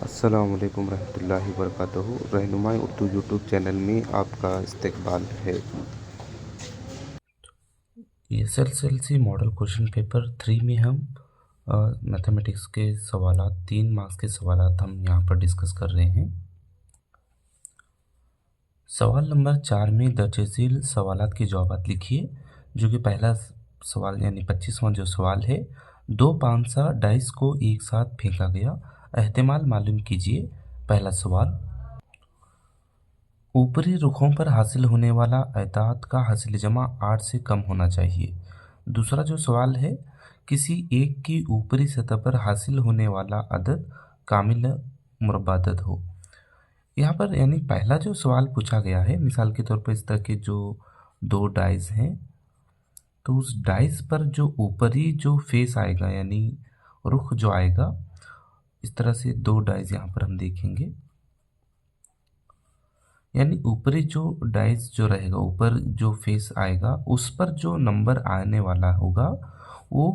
अस्सलाम वालेकुम रहमतुल्लाहि वबरकातुहू। रहनुमाई उर्दू यूट्यूब चैनल में आपका इस्तकबाल है। एसएसएलसी मॉडल क्वेश्चन पेपर 3 में हम मैथमेटिक्स के सवालात 3 मार्क्स के सवालात हम यहाँ पर डिस्कस कर रहे हैं। सवाल नंबर 4 में दर्जशील सवालात के जवाब लिखिए। जो कि पहला सवाल यानी 25वां जो सवाल है, 2 पांसा डाइस को एक साथ फेंका गया, एहतिमाल मालूम कीजिए। पहला सवाल, ऊपरी रुखों पर हासिल होने वाला एताद का हासिल जमा 8 से कम होना चाहिए। दूसरा जो सवाल है, किसी एक की ऊपरी सतह पर हासिल होने वाला अदद कामिल मुरब्बा अदद हो। यहाँ पर यानी पहला जो सवाल पूछा गया है, मिसाल के तौर पर इस तरह के जो 2 डाइस हैं, तो उस डाइस पर जो ऊपरी जो फेस आएगा यानी रुख जो आएगा, इस तरह से 2 डाइस यहाँ पर हम देखेंगे। यानी ऊपरी जो डाइस जो रहेगा, ऊपर जो फेस आएगा, उस पर जो नंबर आने वाला होगा वो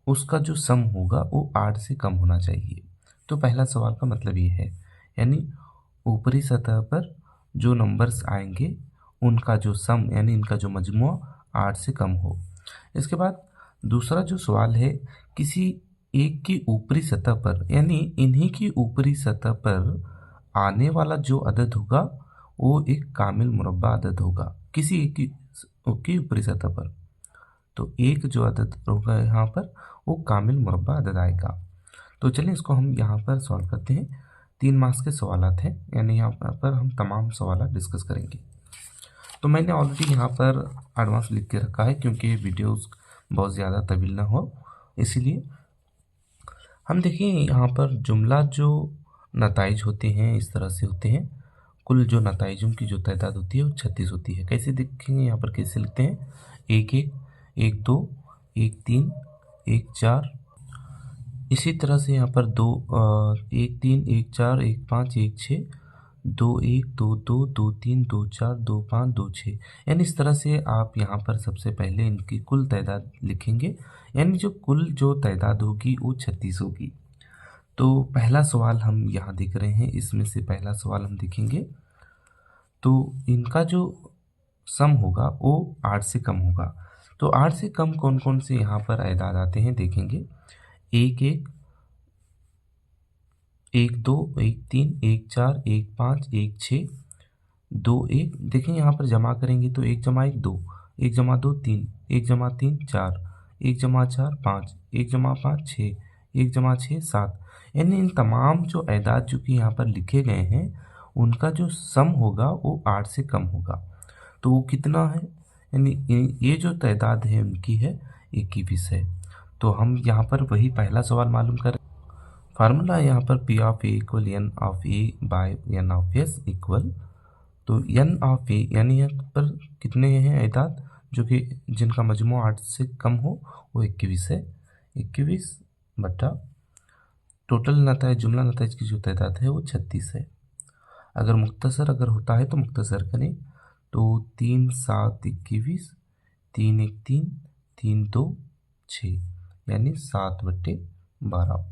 उसका जो सम होगा वो 8 से कम होना चाहिए। तो पहला सवाल का मतलब ये है, यानी ऊपरी सतह पर जो नंबर्स आएंगे उनका जो सम यानी इनका जो मजमुआ 8 से कम हो। इसके बाद दूसरा जो सवाल है, किसी एक की ऊपरी सतह पर यानी इन्हीं की ऊपरी सतह पर आने वाला जो अदद होगा वो एक कामिल मुरब्बा अदद होगा किसी एक की ऊपरी सतह पर। तो एक जो अदद होगा यहाँ पर वो कामिल मुरब्बा अदद आएगा। तो चलिए इसको हम यहाँ पर सॉल्व करते हैं। 3 मार्क्स के सवालात हैं, यानी यहाँ पर हम तमाम सवाल डिस्कस करेंगे। तो मैंने ऑलरेडी यहाँ पर एडवांस लिख के रखा है क्योंकि वीडियोस बहुत ज़्यादा तवील ना हो, इसीलिए हम देखिए यहाँ पर जुमला जो नताइज होते हैं इस तरह से होते हैं। कुल जो नताइजों की जो तादाद होती है वो 36 होती है। कैसे देखेंगे यहाँ पर, कैसे लिखते हैं, 1 1 1 2 1 3 1 4। इसी तरह से यहाँ पर 1 3 1 4 1 5 1 6 2 1 2 2 2 3 2 4 2 5 2 6। यानी इस तरह से आप यहाँ पर सबसे पहले इनकी कुल तादाद लिखेंगे, यानी जो कुल जो तादाद होगी वो 36 होगी। तो पहला सवाल हम यहाँ देख रहे हैं, इसमें से पहला सवाल हम देखेंगे तो इनका जो सम होगा वो 8 से कम होगा। तो 8 से कम कौन कौन से यहाँ पर आदाद आते हैं देखेंगे, 1 1 1 2 1 3 1 4 1 5 1 6 2 1। देखें यहाँ पर जमा करेंगे तो 1 जमा 1 2, 1 जमा 2 3, 1 जमा 3 4, 1 जमा 4 5, 1 जमा 5 6, 1 जमा 6 7। यानी इन तमाम जो आदाद जो कि यहाँ पर लिखे गए हैं उनका जो सम होगा वो 8 से कम होगा। तो वो कितना है, यानी ये जो तादाद है उनकी है 21 है। तो हम यहाँ पर वही पहला सवाल मालूम करें। फार्मूला यहाँ पर P of A equal N of A by N of S equal, तो एन ऑफ ए यानी यहाँ पर कितने हैं आदाद जो कि जिनका मजमू 8 से कम हो, वो 21 है। 21 बटा टोटल नताइज जुमला नताइज की जो तादाद है वो 36 है। अगर मुख्तसर अगर होता है तो मुख्तसर करें, तो 3 7 21, 3 1 3, 3 2 6, यानी 7/12।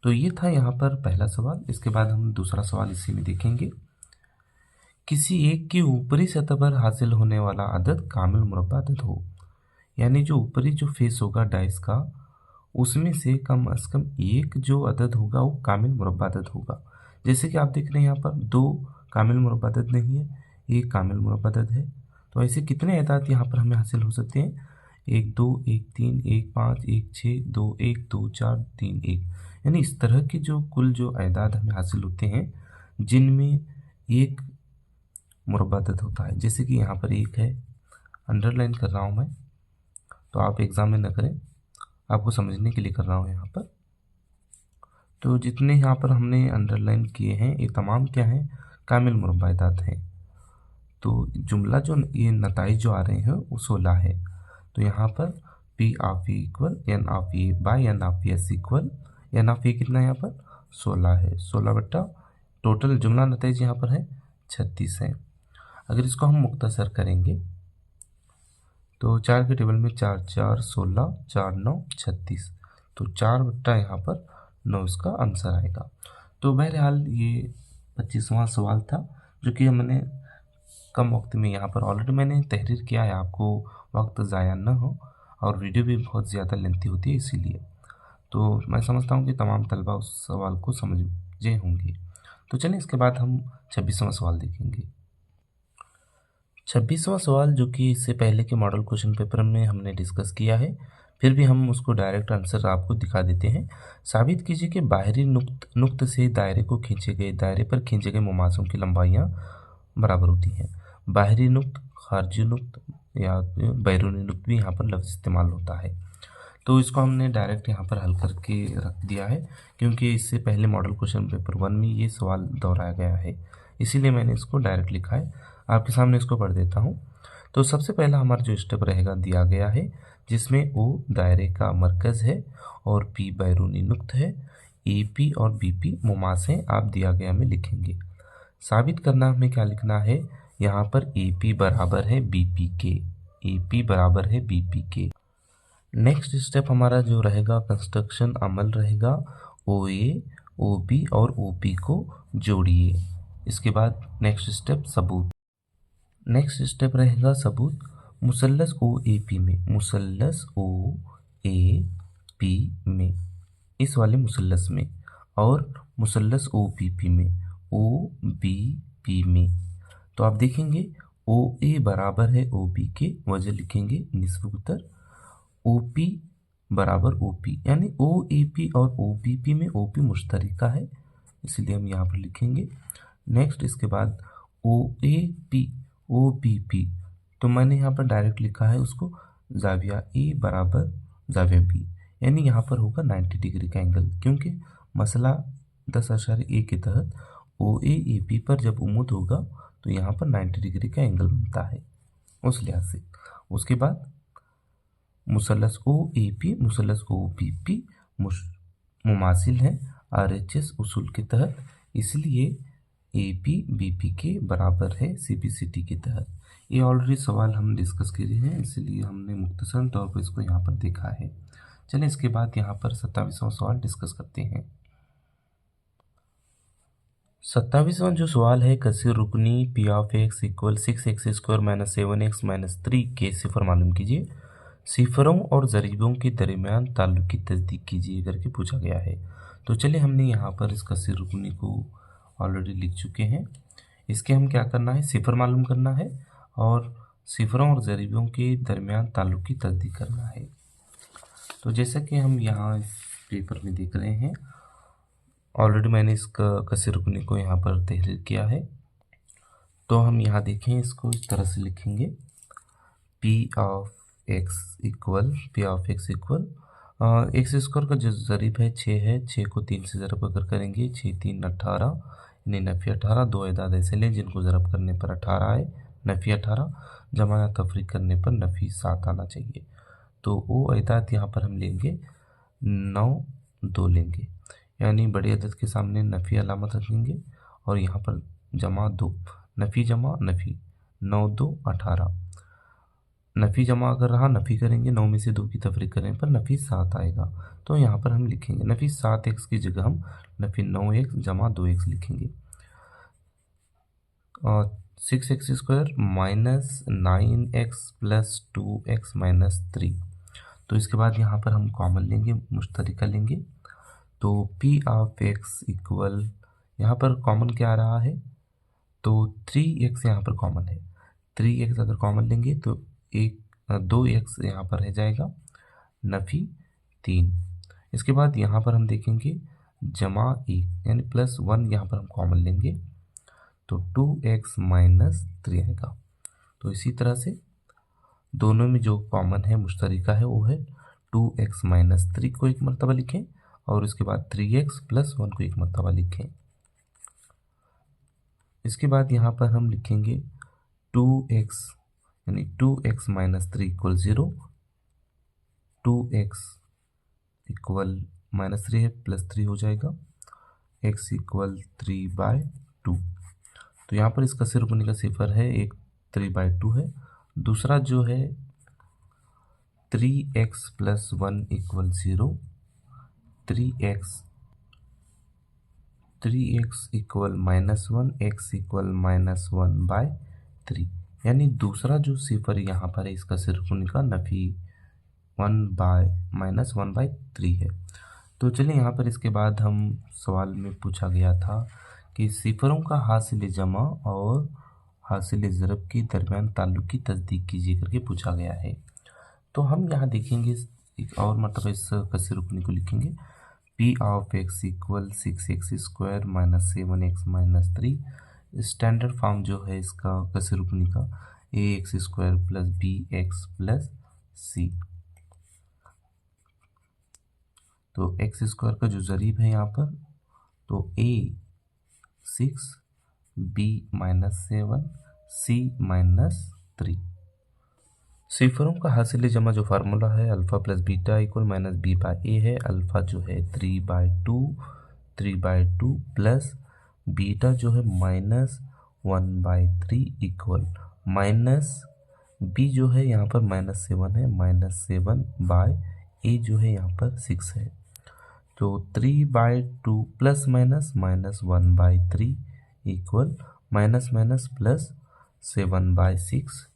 तो ये था यहाँ पर पहला सवाल। इसके बाद हम दूसरा सवाल इसी में देखेंगे, किसी एक की ऊपरी सतह पर हासिल होने वाला अदद कामिल मुरब्बा अदद हो। यानी जो ऊपरी जो फेस होगा डाइस का, उसमें से कम कम एक जो अदद होगा वो कामिल मुरब्बा अदद होगा। जैसे कि आप देख रहे हैं यहाँ पर 2 कामिल मुरब्बा अदद नहीं है, 1 कामिल मुरब्बा अदद है। तो ऐसे कितने अदाद यहाँ पर हमें हासिल हो सकते हैं, 1 2 1 3 1 5 1 6 2 1 2 4 3 1। यानी इस तरह के जो कुल जो अदाद हमें हासिल होते हैं जिनमें एक मुरब्बा अदद होता है। जैसे कि यहाँ पर 1 है, अंडरलाइन कर रहा हूँ मैं, तो आप एग्ज़ाम में न करें, आपको समझने के लिए कर रहा हूँ यहाँ पर। तो जितने यहाँ पर हमने अंडरलाइन किए हैं ये तमाम क्या हैं, कामिल मुरब्बा अदाद हैं। तो जुमला जो ये नताइज जो आ रहे हैं वो 16 है। तो यहाँ पर P of A equal N of A by N of S equal, N of A कितना है यहाँ पर 16 है, 16 बट्टा टोटल जुमला नताइज यहाँ पर है 36 है। अगर इसको हम मुख्तसर करेंगे तो 4 के टेबल में 4 4 16 4 9 36, तो 4 बट्टा यहाँ पर 9 इसका आंसर आएगा। तो बहरहाल ये 25वां सवाल था, जो कि हमने कम वक्त में यहाँ पर ऑलरेडी मैंने तहरीर किया है, आपको वक्त ज़ाया न हो, और वीडियो भी बहुत ज़्यादा लेंथी होती है इसीलिए। तो मैं समझता हूँ कि तमाम तलबा उस सवाल को समझे होंगे। तो चलिए इसके बाद हम 26वां सवाल देखेंगे। 26वां सवाल, जो कि इससे पहले के मॉडल क्वेश्चन पेपर में हमने डिस्कस किया है, फिर भी हम उसको डायरेक्ट आंसर आपको दिखा देते हैं। साबित कीजिए कि बाहरी नुक्त से दायरे पर खींचे गए मुमासों की लंबाइयाँ बराबर होती हैं। बाहरी नुक्त, खारजी नुक्त या बैरूनी नुक्त भी यहाँ पर लफ्ज़ इस्तेमाल होता है। तो इसको हमने डायरेक्ट यहाँ पर हल करके रख दिया है, क्योंकि इससे पहले मॉडल क्वेश्चन पेपर 1 में ये सवाल दोहराया गया है, इसीलिए मैंने इसको डायरेक्ट लिखा है। आपके सामने इसको पढ़ देता हूँ। तो सबसे पहला हमारा जो स्टेप रहेगा दिया गया है, जिसमें ओ दायरे का मरकज़ है और पी बैरूनी नुक्त है, ए पी और बी पी मुमास हैं, आप दिया गया में लिखेंगे। साबित करना हमें क्या लिखना है, यहाँ पर ए पी बराबर है बी पी के, ए पी बराबर है बी पी के। नेक्स्ट स्टेप हमारा जो रहेगा कंस्ट्रक्शन अमल रहेगा, ओ ए, ओ बी और ओ पी को जोड़िए। इसके बाद नेक्स्ट स्टेप सबूत। नेक्स्ट स्टेप रहेगा सबूत। मुसल्लस ओ ए पी में, मुसल्लस ओ ए पी में, इस वाले मुसल्लस में, और मुसल्लस ओ बी पी में, ओ बी पी में। तो आप देखेंगे ओ ए बराबर है ओ बी के, वजह लिखेंगे निस्ब उत्तर, ओ पी बराबर ओ पी, यानी ओ ए पी और ओ बी पी में ओ पी मुश्तरका है, इसलिए हम यहाँ पर लिखेंगे। नेक्स्ट इसके बाद O A P O B P, तो मैंने यहाँ पर डायरेक्ट लिखा है उसको, जाविया ए बराबर जाविया बी, यानी यहाँ पर होगा 90 डिग्री का एंगल, क्योंकि मसला 10.1 के तहत ओ ए पी पर जब उम्मत होगा तो यहाँ पर 90 डिग्री का एंगल बनता है, उस लिहाज से। उसके बाद मुसल्लस ओ ए पी मुसल्लस ओ बी पी मुमासिल हैं RHS उसूल के तहत, इसलिए ए पी बी पी के बराबर है सी पी सी टी के तहत। ये ऑलरेडी सवाल हम डिस्कस किए हैं, इसलिए हमने मुख्तसर तौर पर इसको यहाँ पर देखा है। चलिए इसके बाद यहाँ पर 27वां सवाल डिस्कस करते हैं। 27वां जो सवाल है, कसर रुकनी P of X equal 6x² - 7x - 3 के सिफर मालूम कीजिए, सिफरों और ज़रीबों के दरमियान ताल्लुक़ की तस्दीक कीजिए करके पूछा गया है। तो चलिए हमने यहाँ पर इस कसर रुकनी को ऑलरेडी लिख चुके हैं। इसके हम क्या करना है, सिफर मालूम करना है और सिफरों और ज़रीबों के दरमियान ताल्लुक़ की तस्दीक करना है। तो जैसा कि हम यहाँ इस पेपर में देख रहे हैं, ऑलरेडी मैंने इसका कसर रुकनी को यहाँ पर तहरीर किया है। तो हम यहाँ देखें, इसको इस तरह से लिखेंगे, P of X equal x² का जो ज़रीब है 6 है, 6 को 3 से ज़रब अगर करेंगे 6 3 18, यानी नफ़ी 18, दो एदाद ऐसे लें जिनको ज़रब करने पर 18 आए, नफ़ी 18, जमा या तफरीक करने पर नफ़ी 7 आना चाहिए। तो वो एदाद यहाँ पर हम लेंगे 9 2 लेंगे, यानी बड़े अदद के सामने नफ़ी अलामत रखेंगे और यहाँ पर जमा 2, नफ़ी जमा नफ़ी, 9 2 18, नफ़ी जमा अगर रहा नफ़ी करेंगे, 9 में से 2 की तफरीक करने पर नफ़ी 7 आएगा। तो यहाँ पर हम लिखेंगे नफ़ी 7x की जगह हम नफ़ी 9x जमा 2x लिखेंगे, और 6x² - 9x + 2x - 3। तो इसके बाद यहाँ पर हम कॉमन लेंगे, मुश्तरका लेंगे। तो p ऑफ x इक्वल, यहाँ पर कॉमन क्या आ रहा है, तो 3x यहाँ पर कॉमन है, 3x अगर कॉमन लेंगे तो 2x यहाँ पर रह जाएगा, नफ़ी 3। इसके बाद यहाँ पर हम देखेंगे जमा 1 यानी +1 यहाँ पर हम कॉमन लेंगे, तो 2x - 3 आएगा। तो इसी तरह से दोनों में जो कॉमन है मुश्तरका है वो है 2x - 3 को एक मरतबा लिखें और उसके बाद 3x + 1 को एक मरतबा लिखें। इसके बाद यहाँ पर हम लिखेंगे 2x यानी 2x - 3 = 0, 2x इक्वल -3 है +3 हो जाएगा, x = 3/2। तो यहाँ पर इसका सिर्फ रुकने का सिफर है, एक 3/2 है। दूसरा जो है 3x + 1 = 0, 3x 3x equal -1 x equal -1/3, यानी दूसरा जो सिफर यहाँ पर है इसका सिरकुनी का नफी 1/-1/3 है। तो चलिए यहाँ पर इसके बाद हम सवाल में पूछा गया था कि सिफरों का हासिल जमा और हासिल ज़रब के दरमियान ताल्लुक की तस्दीक कीजिए करके पूछा गया है। तो हम यहाँ देखेंगे एक और मतलब इस कसी रुकनी को लिखेंगे p of x equal 6x square minus 7x minus 3। Standard form जो है इसका कसी रुकनी का ax square plus bx plus c। तो x स्क्वायर का जो ज़रीब है यहाँ पर तो a 6 b -7 c -3। सिफरों का हासिल जमा जो फार्मूला है alpha plus beta equal minus B by A है। अल्फ़ा जो है 3/2 प्लस बीटा जो है -1/3 इक्वल माइनस बी जो है यहाँ पर -7 है, -7 बाय ए जो है यहाँ पर 6 है। तो 3/2 plus minus -1/3 equal minus minus plus 7/6।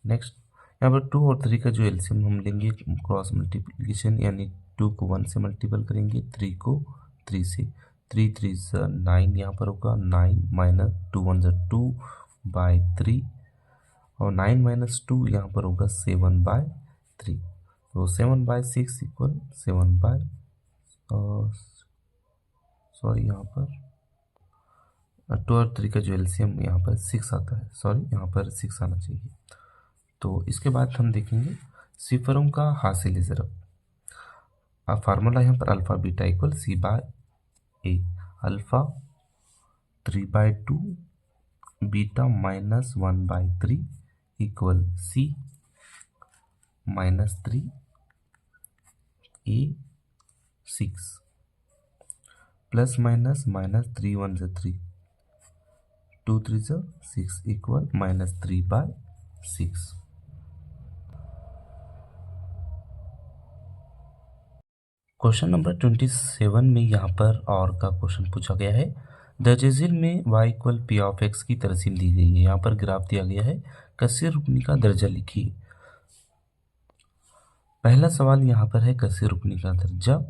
Next यहाँ पर 2 और 3 का जो एलसीएम हम लेंगे क्रॉस मल्टीप्लिकेशन, यानी 2 को 1 से मल्टीपल करेंगे, 3 को 3 से। 3 3 9 यहाँ पर होगा, 9 माइनस 2 1 2/3 और 9 माइनस 2 यहाँ पर होगा 7/3। तो 7/6 इक्वल 7 बाय सॉरी यहाँ पर 2 और 3 का जो एलसीएम यहाँ पर 6 आता है, सॉरी यहाँ पर 6 आना चाहिए। तो इसके बाद हम देखेंगे सिफरों का हासिल ज़रब। अब फार्मूला यहाँ पर alpha beta equal C by A. Alpha 3/2 beta -1/3 equal C -3 A 6 plus minus -3 1 3 2 3 6 equal -3/6। Question number 27 में यहाँ पर और का क्वेश्चन पूछा गया है। दर्जेजिल में y equal P of x की तरसीम दी गई है। यहाँ पर ग्राफ दिया गया है, कसीर रुकनी का दर्जा लिखिए। पहला सवाल यहाँ पर है कसीर रुकनी का दर्जा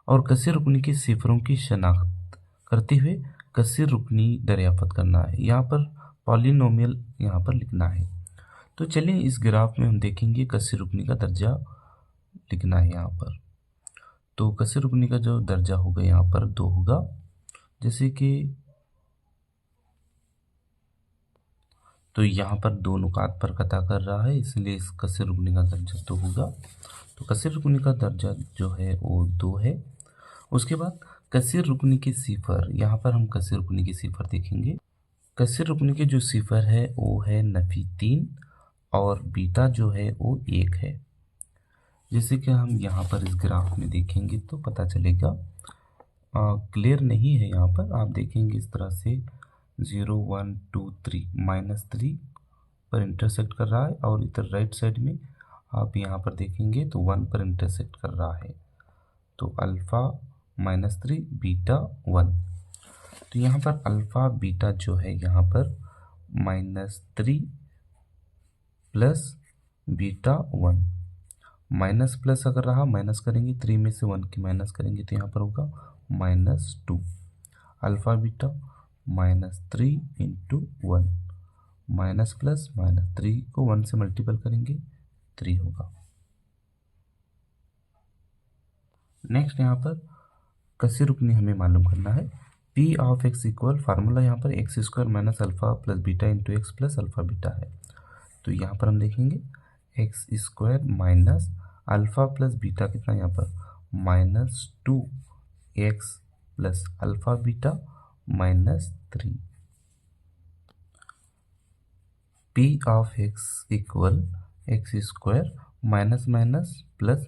और कसीर रुकनी के सिफरों की शनाख्त करते हुए कसीर रुकनी दरियाफ्त करना है। यहाँ पर पॉलिनोमियल यहाँ पर लिखना है। तो चलिए इस ग्राफ में हम देखेंगे कसीर रुकनी का दर्जा लिखना है। यहाँ पर तो कसीर रुकनी का जो दर्जा होगा यहाँ पर 2 होगा, जैसे कि तो यहाँ पर 2 नुकात पर कता कर रहा है, इसलिए इस कसीर रुकनी का दर्जा 2 होगा। तो कसीर रुकनी का दर्जा जो है वो 2 है। उसके बाद कसीर रुकनी के सिफर, यहाँ पर हम कसीर रुकनी के सिफर देखेंगे। कसीर रुकनी के जो सिफर है वो है नफी 3 और बीटा जो है वो 1 है। जैसे कि हम यहाँ पर इस ग्राफ में देखेंगे तो पता चलेगा, क्लियर नहीं है यहाँ पर, आप देखेंगे इस तरह से 0 1 2 3 -3 पर इंटरसेक्ट कर रहा है और इधर राइट साइड में आप यहाँ पर देखेंगे तो 1 पर इंटरसेक्ट कर रहा है। तो अल्फ़ा -3 बीटा 1। तो यहाँ पर अल्फ़ा बीटा जो है यहाँ पर -3 प्लस बीटा 1, माइनस प्लस अगर रहा माइनस करेंगे, 3 में से 1 की माइनस करेंगे तो यहाँ पर होगा -2। Alpha beta -3 into 1, minus plus minus, 3 को 1 से मल्टीपल करेंगे 3 होगा। नेक्स्ट यहाँ पर कसीर रुकनी हमें मालूम करना है। p of x equal formula यहाँ पर x square minus alpha plus beta into x plus alpha beta है। तो यहाँ पर हम देखेंगे x square minus alpha plus beta कितना यहाँ पर -2x plus alpha beta -3। p of x equal x square minus minus plus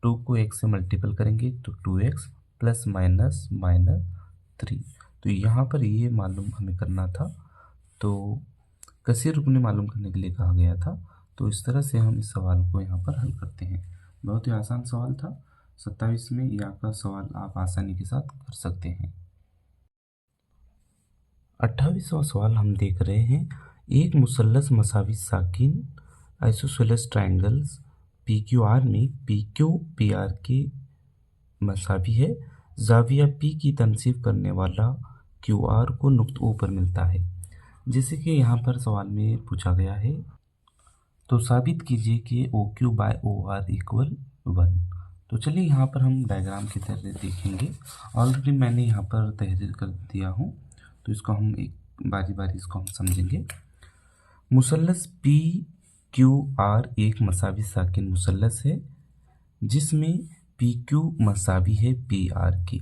2 को x से मल्टीपल करेंगे तो 2x प्लस माइनस -3। तो यहाँ पर ये मालूम हमें करना था, तो कसीर रुकनी मालूम करने के लिए कहा गया था। तो इस तरह से हम इस सवाल को यहाँ पर हल करते हैं। बहुत ही आसान सवाल था। 27 में यह आपका सवाल आप आसानी के साथ कर सकते हैं। 28वां सवाल हम देख रहे हैं, एक मुसल्लस मसावी साकिन isosceles triangles P Q R में पी क्यू पी आर के मसावी है, जाविया पी की तनसीब करने वाला क्यू आर को नुक्त ओ पर मिलता है। जैसे कि यहाँ पर सवाल में पूछा गया है, तो साबित कीजिए कि O Q by O R equal 1। तो चलिए यहाँ पर हम डायग्राम की तरह देखेंगे। ऑलरेडी मैंने यहाँ पर तहरीर कर दिया हूँ, तो इसको हम एक बारी बारी इसको हम समझेंगे। मुसल्लस पी क्यू आर एक मसावी साकिन मुसल्लस है जिसमें पी क्यू मसावी है पी आर की।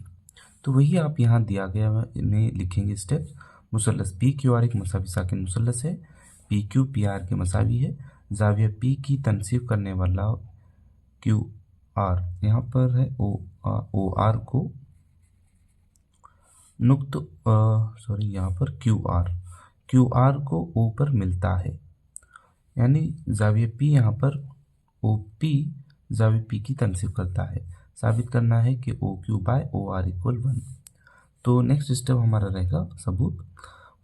तो वही आप यहाँ दिया गया में लिखेंगे स्टेप्स। मुसल्लस पी क्यू आर एक मसावी साकिन मुसल्लस है, पी क्यू पी आर के मसावी है, जाविया पी की तनसीब करने वाला क्यू आर यहाँ पर है ओ आर को नुक्त यहाँ पर क्यू आर को ओ पर मिलता है, यानी जाविया पी यहाँ पर ओ पी जाविया पी की तनसीब करता है। साबित करना है कि O Q by O R equal 1। तो नेक्स्ट स्टेप हमारा रहेगा सबूत।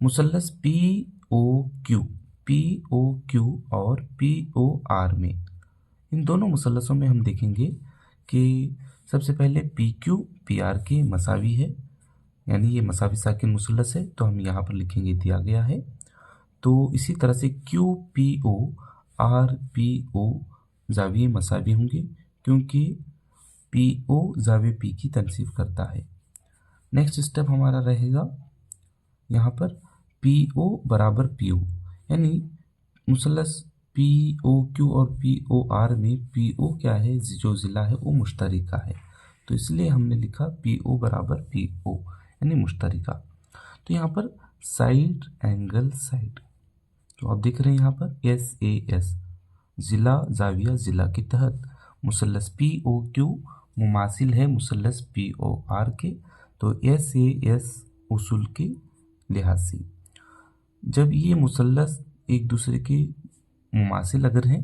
मुसल्लस पी ओ क्यू और पी ओ आर में, इन दोनों मुसल्लसों में हम देखेंगे कि सबसे पहले पी क्यू पी आर के मसावी है, यानी ये मसावी साकिन मुसल्लस है, तो हम यहाँ पर लिखेंगे दिया गया है। तो इसी तरह से Q P O R P O जाविये मसावी होंगे क्योंकि पी ओ जाविये पी की तनसीब करता है। नेक्स्ट स्टेप हमारा रहेगा यहाँ पर पी ओ बराबर पी ओ, यानी मुसल्लस पी ओ क्यू और पी ओ आर में पी ओ क्या है, जो ज़िला है वो मुश्तरिका है, तो इसलिए हमने लिखा पी ओ बराबर पी ओ यानी मुश्तरिका। तो यहाँ पर साइड एंगल साइड, तो आप देख रहे हैं यहाँ पर एस ए एस ज़िला जाविया ज़िला के तहत मुसल्लस पी ओ क्यू मुमासिल है मुसल्लस पी ओ आर के, तो एस ए एस उसूल के लिहाज से जब ये मुसल्लस एक दूसरे के मुमासिल अगर हैं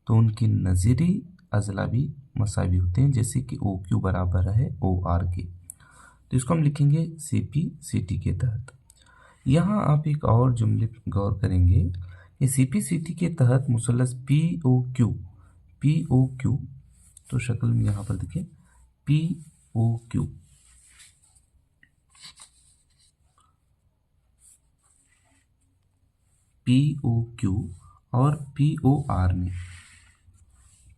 तो उनकी नज़ीरी अज़ला भी मसावी होते हैं, जैसे कि ओ क्यू बराबर है ओ आर के, तो इसको हम लिखेंगे सी पी सी टी के तहत। यहाँ आप एक और जुमले पर गौर करेंगे कि सी पी सी टी के तहत मुसल्लस पी ओ क्यू, तो शक्ल में यहाँ पर देखें पी ओ क्यू और पी ओ आर में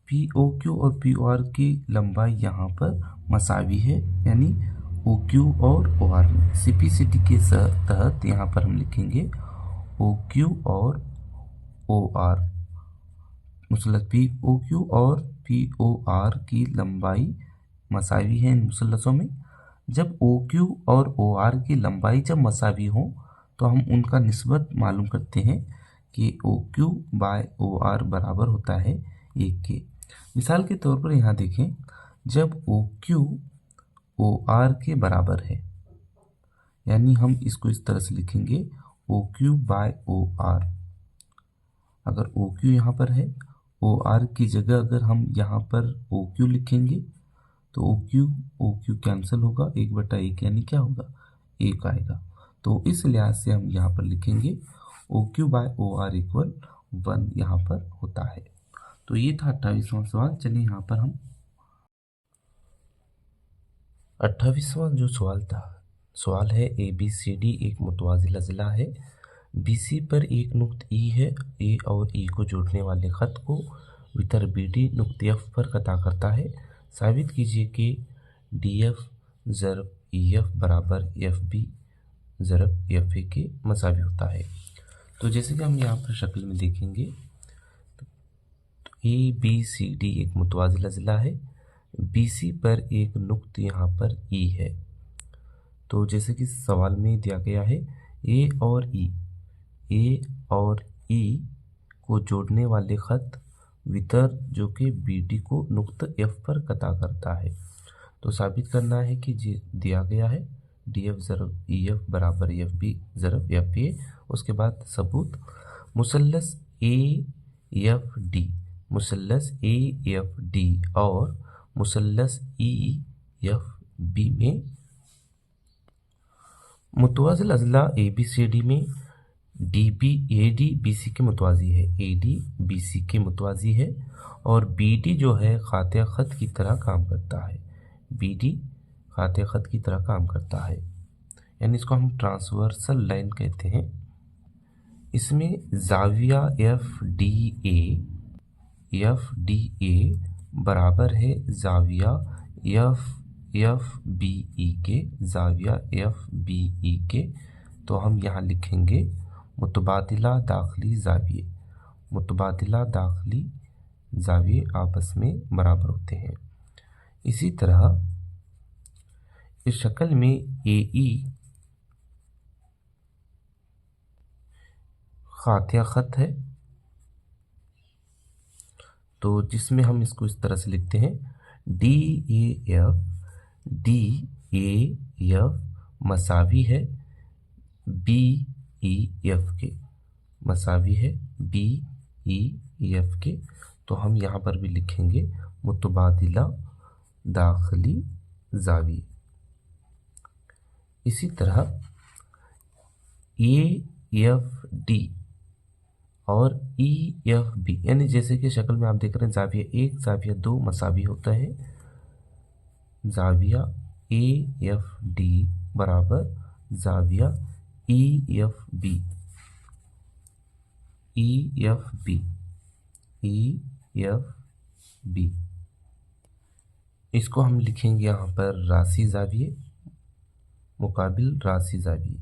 पी ओ क्यू और पी ओ आर की लंबाई यहाँ पर मसावी है, यानी ओ क्यू और ओ आर में। सी पी सी टी के तहत यहाँ पर हम लिखेंगे ओ क्यू और ओ आर, मुसल्लस पी ओ क्यू और पी ओ आर की लंबाई मसावी है इन मुसल्लसों में। जब ओ क्यू और ओ आर की लंबाई जब मसावी हो तो हम उनका निस्बत मालूम करते हैं कि O Q by O R बराबर होता है 1 के। मिसाल के तौर पर यहाँ देखें, जब ओ क्यू ओ आर के बराबर है, यानी हम इसको इस तरह से लिखेंगे O Q by O R. अगर ओ क्यू यहाँ पर है, ओ आर की जगह अगर हम यहाँ पर ओ क्यू लिखेंगे तो ओ क्यू कैंसिल होगा, 1/1 यानी क्या होगा 1 आएगा। तो इस लिहाज से हम यहाँ पर लिखेंगे O Q by O R equal 1 यहाँ पर होता है। तो ये था 28वां सवाल। चलिए यहाँ पर हम 28वां जो सवाल है ए बी सी डी एक मुतवाज़िला ज़िला है, बी सी पर एक नुक्त ई है, ए और ई को जोड़ने वाले ख़त को वितर बी डी नुक्त एफ पर कता करता है। साबित कीजिए कि डी एफ ज़रब ई एफ बराबर एफ बी ज़रब एफ ए के मसावी होता है। तो जैसे कि हम यहाँ पर शक्ल में देखेंगे, तो ए बी सी डी एक मुतवाज़िला ज़िला है, बी सी पर एक नुक्त यहाँ पर ई है। तो जैसे कि सवाल में दिया गया है ए और ई को जोड़ने वाले ख़त वितर जो कि बी डी को नुक्त एफ पर कता करता है। तो साबित करना है कि दिया गया है डी एफ ज़रब ई एफ बराबर एफ बी ज़रब एफ ए। उसके बाद सबूत, मुसल्लस ए एफ डी और मुसल्लस ई एफ बी में मुतवाज़िल अज़ला ABCD में AD BC के मुतवाज़ी है, AD BC के मुतवाज़ी है, और BD जो है ख़ाते ख़त की तरह काम करता है, BD ख़ाते ख़त की तरह काम करता है, यानी इसको हम ट्रांसवर्सल लाइन कहते हैं। इसमें ज़ाविया FDA बराबर है ज़ाविया FBE के, ज़ाविया FBE के। तो हम यहाँ लिखेंगे मुतबादिला दाखिली ज़ाविये, मुतबादिला दाखिली ज़ाविये आपस में बराबर होते हैं। इसी तरह इस शक्ल में AE ख़ातिया ख़त है, तो जिसमें हम इसको इस तरह से लिखते हैं DAF मसावी है BEF के, मसावी है BEF के। तो हम यहाँ पर भी लिखेंगे मुतबादिला दाखिली ज़ाविये। इसी तरह AFD और EFB, यानी जैसे कि शक्ल में आप देख रहे हैं ज़ाविया 1 ज़ाविया 2 मसावी होता है, ज़ाविया AFD बराबर ज़ाविया EFB, इसको हम लिखेंगे यहाँ पर रासी ज़ाविये मुकाबिल रासी ज़ाविये।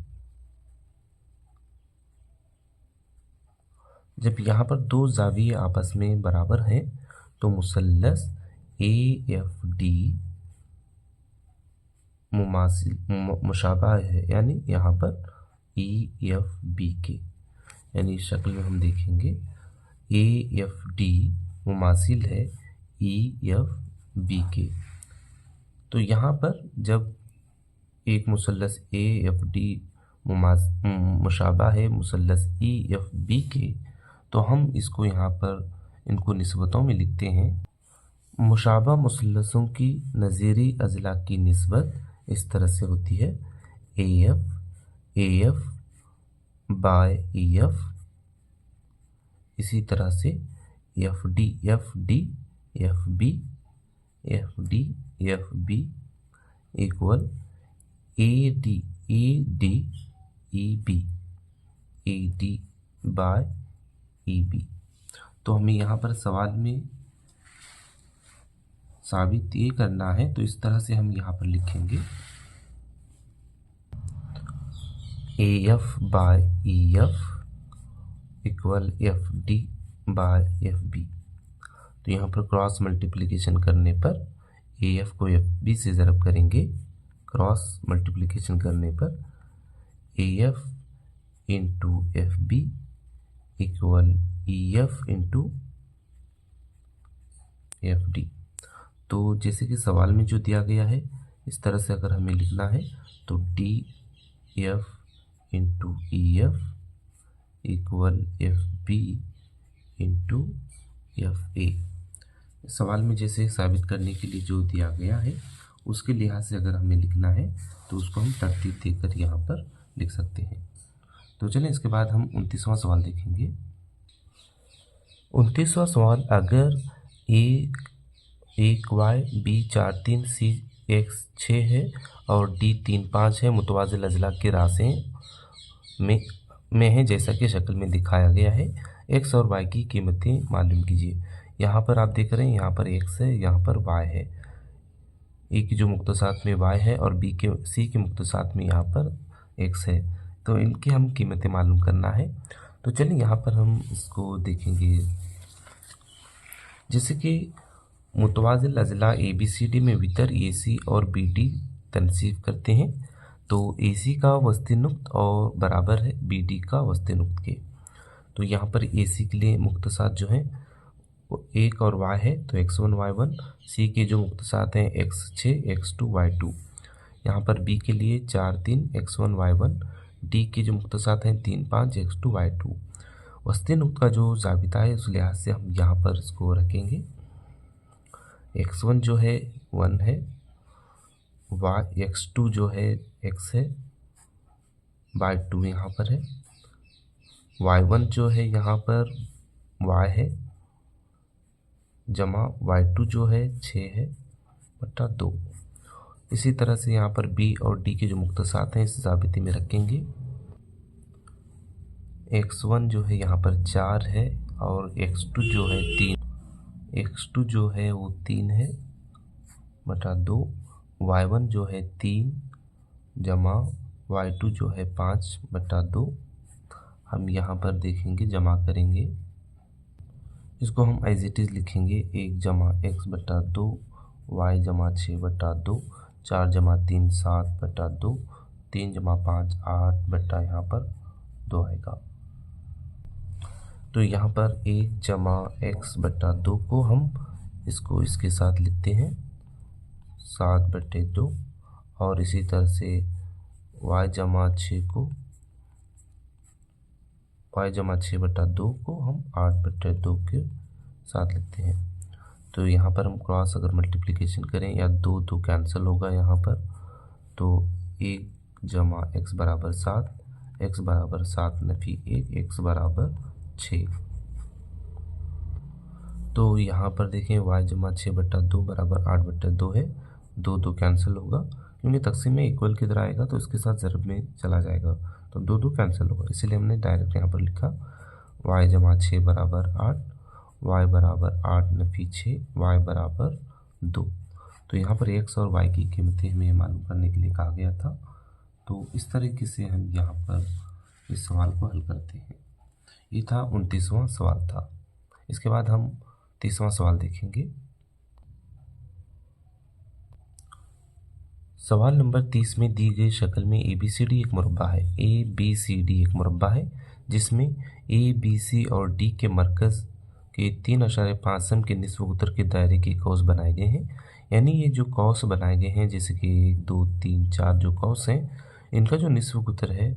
जब यहाँ पर दो ज़ाविये आपस में बराबर हैं तो मुसल्लस AFD मुशाबा है, यानी यहाँ पर EFB के, यानी इस शक्ल में हम देखेंगे AFD मुमासिल है EFB के। तो यहाँ पर जब एक मुसल्लस AFD मुशाबा है मुसल्लस EFB के, तो हम इसको यहाँ पर इनको निस्बतों में लिखते हैं। मुशाबा मुसल्लसों की नज़ीरी अज़ला की निस्बत इस तरह से होती है AF बाय EF, इसी तरह से FD FB equal AD by EB। तो हमें यहाँ पर सवाल में साबित ये करना है, तो इस तरह से हम यहाँ पर लिखेंगे AF by EF equal FD by FB। तो यहाँ पर क्रॉस मल्टीप्लिकेशन करने पर AF को FB से ज़रब करेंगे, क्रॉस मल्टीप्लिकेशन करने पर AF into FB equal EF into FD। तो जैसे कि सवाल में जो दिया गया है इस तरह से अगर हमें लिखना है तो DF into EF equal FB into FA। सवाल में जैसे साबित करने के लिए जो दिया गया है उसके लिहाज से अगर हमें लिखना है तो उसको हम तरतीब देकर यहाँ पर लिख सकते हैं। तो चलें इसके बाद हम 29वां सवाल देखेंगे। 29वां सवाल, अगर A 1Y B 4 3 C X 6 है और D 3 5 है, मुतवाज़िल अज़ला के राशें में है जैसा कि शक्ल में दिखाया गया है, X और Y की कीमतें मालूम कीजिए। यहाँ पर आप देख रहे हैं यहाँ पर X है, यहाँ पर Y है, A की जो मुख्तसात में Y है और C के मुख्तसात में यहाँ पर X है, तो इनकी हम कीमतें मालूम करना है। तो चलिए यहाँ पर हम इसको देखेंगे। जैसे कि मुतवाज़िल अज़ला ABCD में वितर AC और BD तनसीब करते हैं, तो AC का वस्ती नुक्त और बराबर है BD का वस्ती नुक्त के। तो यहाँ पर AC के लिए मुख्तसात जो हैं वो 1 और Y है, तो X1 Y1। C के जो मुख्तसात हैं X6 X2 Y2। यहाँ पर B के लिए 4 3 X1 Y1। D के जो मुख्तसात हैं 3 5 X2 Y2। वस्ती नुक्त का जो ज़ाबिता है उस लिहाज से हम यहाँ पर इसको रखेंगे। X1 जो है 1 है, X2 जो है X है, y2 यहाँ पर है, y1 जो है यहाँ पर y है, जमा y2 जो है 6 है बटा 2। इसी तरह से यहाँ पर b और d के जो मुक्तसात हैं इस ज़ाबिते में रखेंगे। x1 जो है यहाँ पर 4 है और x2 जो है 3, x2 जो है वो 3 है बटा 2, y1 जो है 3 जमा y2 जो है 5 बटा 2। हम यहाँ पर देखेंगे, जमा करेंगे, इसको हम एज इट इज़ लिखेंगे 1 जमा x बटा 2, y जमा 6 बटा 2, 4 जमा 3 7 बटा 2, 3 जमा 5 8 बटा यहाँ पर 2 आएगा। तो यहाँ पर 1 जमा x बटा 2 को हम इसको इसके साथ लिखते हैं 7 बटे 2, और इसी तरह से y जमा 6 को y जमा 6 बटा 2 को हम 8 बटे 2 के साथ लिखते हैं। तो यहाँ पर हम क्रॉस अगर मल्टीप्लिकेशन करें या 2 2 कैंसिल होगा यहाँ पर, तो 1 जमा x बराबर 7, x बराबर 7 नफी 1, x बराबर 6। तो यहाँ पर देखें y जमा 6 बटा 2 बराबर 8 बटा 2 है, 2 2 कैंसिल होगा क्योंकि तकसीम में इक्वल की तरह आएगा तो इसके साथ ज़रब में चला जाएगा, तो 2 2 कैंसिल होगा, इसलिए हमने डायरेक्ट यहाँ पर लिखा y जमा 6 बराबर 8, y बराबर 8 नफी 6, y बराबर 2। तो यहाँ पर x और y की कीमतें हमें मालूम करने के लिए कहा गया था। तो इस तरीके से हम यहाँ पर इस सवाल को हल करते हैं। ये था 29वां सवाल था। इसके बाद हम 30वां सवाल देखेंगे। सवाल नंबर 30 में दी गई शक्ल में ABCD एक मुरब्बा है। ABCD एक मुरब्बा है जिसमें ABC और D के मरकज़ के 3.5 के निस्फ उत्तर के दायरे के कौस बनाए गए हैं। यानी ये जो कौस बनाए गए हैं, जैसे कि 1 2 3 4 जो कौस हैं, इनका जो निस्फ उत्तर है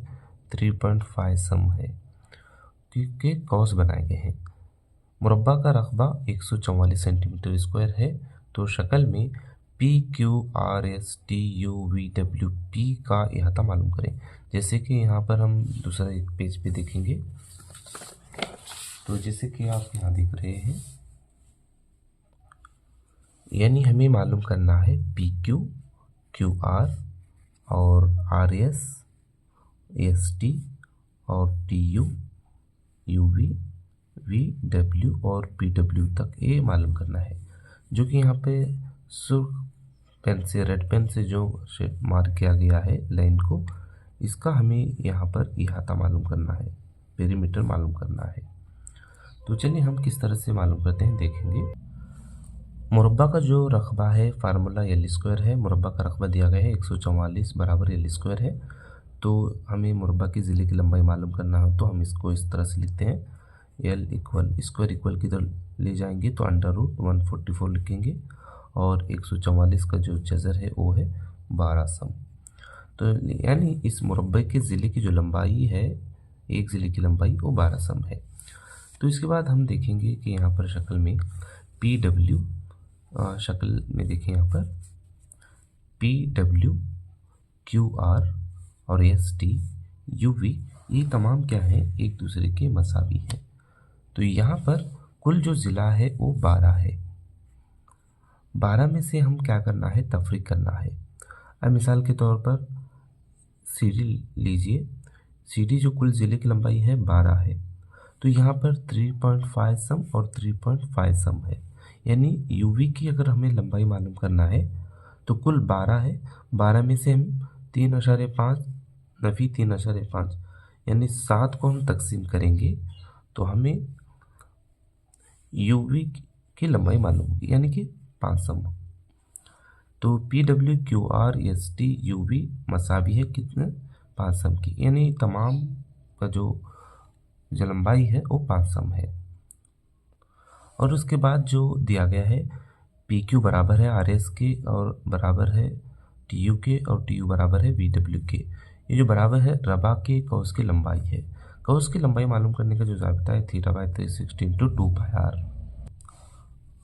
3.5 सम है क्योंकि कौस बनाए गए हैं। मुरब्बा का रकबा 144 सेंटीमीटर स्क्वायर है। तो शक्ल में PQRSTUVWP का अहाता मालूम करें। जैसे कि यहाँ पर हम दूसरा एक पेज पे देखेंगे, तो जैसे कि आप यहाँ देख रहे हैं, यानी हमें मालूम करना है PQ QR और RS ST और TU UV VW और PW तक ये मालूम करना है, जो कि यहाँ पे सुर्ख पेन से, रेड पेन से जो मार्क किया गया है लाइन को, इसका हमें यहाँ पर अहाता मालूम करना है, पेरीमीटर मालूम करना है। तो चलिए हम किस तरह से मालूम करते हैं देखेंगे। मुरब्बा का जो रकबा है, फार्मूला L स्क्वायर है। मुरब्बा का रकबा दिया गया है 144 बराबर L स्क्वायर है। तो हमें मुरब्बा की ज़िले की लंबाई मालूम करना हो तो हम इसको इस तरह से लिखते हैं, L इक्वल स्क्वायर इक्वल की तरह ले जाएंगे तो √144 लिखेंगे, और 144 का जो जज़र है वो है 12 सम। तो यानी इस मुरब्बे के ज़िले की जो लंबाई है, एक ज़िले की लंबाई वो 12 सम है। तो इसके बाद हम देखेंगे कि यहाँ पर शक्ल में PW, शक्ल में देखें यहाँ पर PW QR और ST UV ये तमाम क्या है, एक दूसरे के मसावी हैं। तो यहाँ पर कुल जो ज़िला है वो 12 है। 12 में से हम क्या करना है, तफरीक करना है। अब मिसाल के तौर पर CD लीजिए, CD जो कुल ज़िले की लंबाई है 12 है, तो यहाँ पर 3.5 सम और 3.5 सम है। यानी UV की अगर हमें लंबाई मालूम करना है तो कुल 12 है, 12 में से हम 3.5 नफी 3.5 यानी 7 को हम तकसीम करेंगे तो हमें UV की लंबाई मालूम होगी, यानी कि 5 सम। तो PW QR ST UV मसावी है कितने, 5 सम की, यानी तमाम का जो लंबाई है वो 5 सम है। और उसके बाद जो दिया गया है PQ बराबर है RS के और बराबर है TU के और TU बराबर है VW के। ये जो बराबर है रबा के कौस की लंबाई है। कौस की लंबाई मालूम करने का जो ज़ाबिता है θ/360 × 2πr।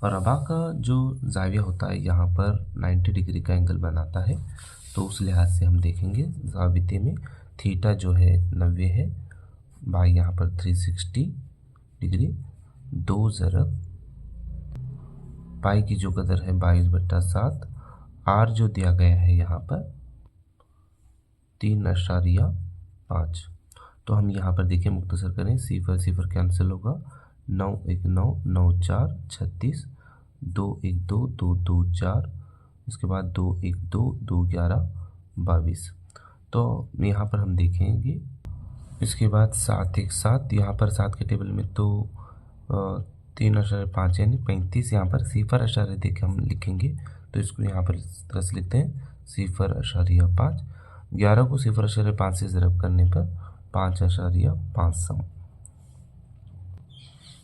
और रबा का जो ज़ाविया होता है यहाँ पर 90 डिग्री का एंगल बनाता है, तो उस लिहाज से हम देखेंगे ज़ाबिते में थीटा जो है 90 है, बाई यहाँ पर 360 डिग्री, 2 ज़रब पाई की जो कदर है 22/7, आर जो दिया गया है यहाँ पर 3.5। तो हम यहाँ पर देखिए मुख्तसर करें, सिफर सिफर कैंसिल होगा, 9 1 9 9 4 36, 2 1 2 2 2 4, इसके बाद 2 1 2 2 11 22। तो यहाँ पर हम देखेंगे, इसके बाद 7 1 7, यहाँ पर 7 के टेबल में तो 3.5 यानी 35, यहाँ पर 0.5 दे के हम लिखेंगे, तो इसको यहाँ पर इस तरह से लिखते हैं 0.5। 11 को 0.5 से ज़रब करने पर 5.5 सम,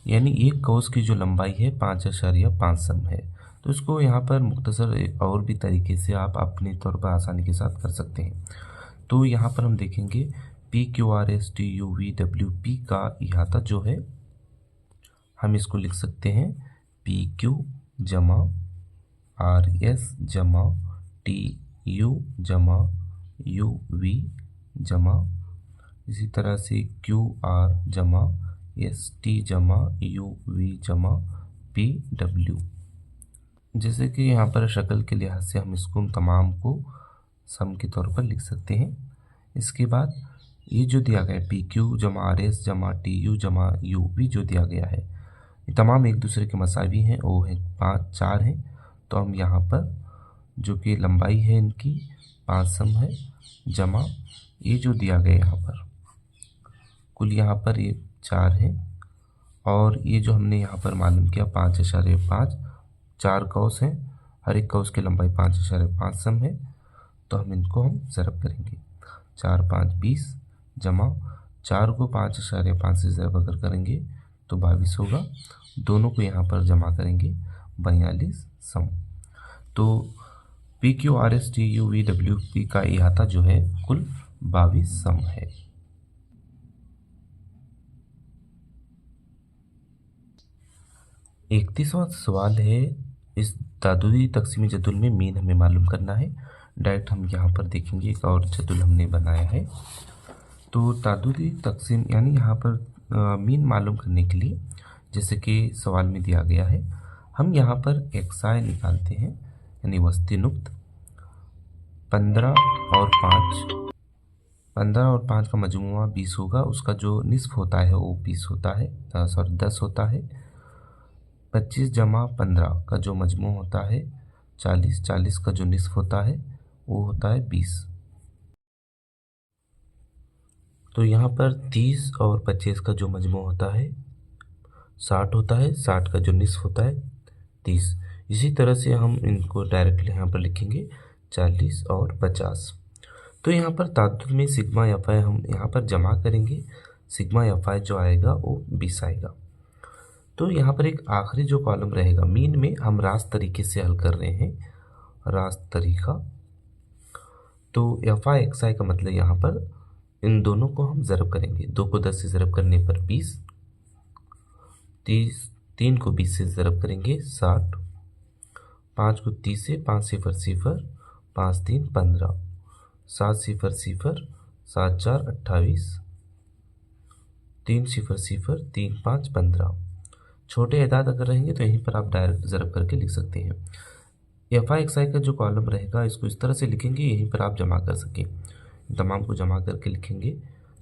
यानी एक कौस की जो लंबाई है 5.5 सम है। तो इसको यहाँ पर मुख्तसर और भी तरीके से आप अपने तौर पर आसानी के साथ कर सकते हैं। तो यहाँ पर हम देखेंगे PQRSTUVWP का इहाता जो है, हम इसको लिख सकते हैं PQ जमा RS जमा TU जमा UV जमा, इसी तरह से QR जमा ST जमा UV जमा PW। जैसे कि यहाँ पर शक्ल के लिहाज से हम इसको तमाम को सम के तौर पर लिख सकते हैं। इसके बाद ये जो दिया गया है PQ जमा RS जमा TU जमा UV जो दिया गया है, ये तमाम एक दूसरे के मसावी हैं, वो है 5 4 हैं। तो हम यहाँ पर जो कि लंबाई है इनकी 5 सम है, जमा ये जो दिया गया यहाँ पर कुल यहाँ पर ये 4 है, और ये जो हमने यहाँ पर मालूम किया 5.5, 4 कौस हैं, हर एक कौस की लंबाई 5.5 सम है। तो हम इनको हम ज़रब करेंगे, 4 5 20 जमा 4 को 5.5 से ज़रब अगर करेंगे तो 22 होगा, दोनों को यहाँ पर जमा करेंगे 42 सम। तो PQRSTUVWP का इहाता जो है कुल 22 सम है। इकतीसवां सवाल है, इस तादुदी तकसीमी जदुल में मीन हमें मालूम करना है। डायरेक्ट हम यहाँ पर देखेंगे, एक और जदुल हमने बनाया है। तो तादुदी तकसीम यानी यहाँ पर मीन मालूम करने के लिए, जैसे कि सवाल में दिया गया है, हम यहाँ पर एक्साई निकालते हैं, यानी वस्ती नुक्त 15 और 5 का मजमुआ 20 होगा, उसका जो निस्फ होता है वो 20 होता है, 10 होता है। 25 जमा 15 का जो मजमू होता है 40, 40 का जो निस्फ होता है वो होता है 20। तो यहाँ पर 30 और 25 का जो मजमू होता है 60 होता है, 60 का जो निस्फ होता है 30। इसी तरह से हम इनको डायरेक्टली यहाँ पर लिखेंगे 40 और 50। तो यहाँ पर ताद्दुद में सिग्मा एफआई हम यहाँ पर जमा करेंगे, सिग्मा एफआई जो आएगा वो 20 आएगा। तो यहाँ पर एक आखिरी जो कॉलम रहेगा मीन में, हम रास्त तरीके से हल कर रहे हैं, रास्त तरीका। तो एफआई एक्सआई का मतलब यहाँ पर इन दोनों को हम ज़रब करेंगे, 2 को 10 से ज़रब करने पर 20, 3 को 20 से ज़रब करेंगे 60, 5 को 30 से, 5 0 0, 5 3 15, 7 0 0, 7 4 28, 3 0 0, 3 5 15। छोटे एदाद अगर रहेंगे तो यहीं पर आप डायरेक्ट ज़रब करके लिख सकते हैं। एफआई एक्सआई का जो कॉलम रहेगा इसको इस तरह से लिखेंगे, यहीं पर आप जमा कर सकें, तमाम को जमा करके लिखेंगे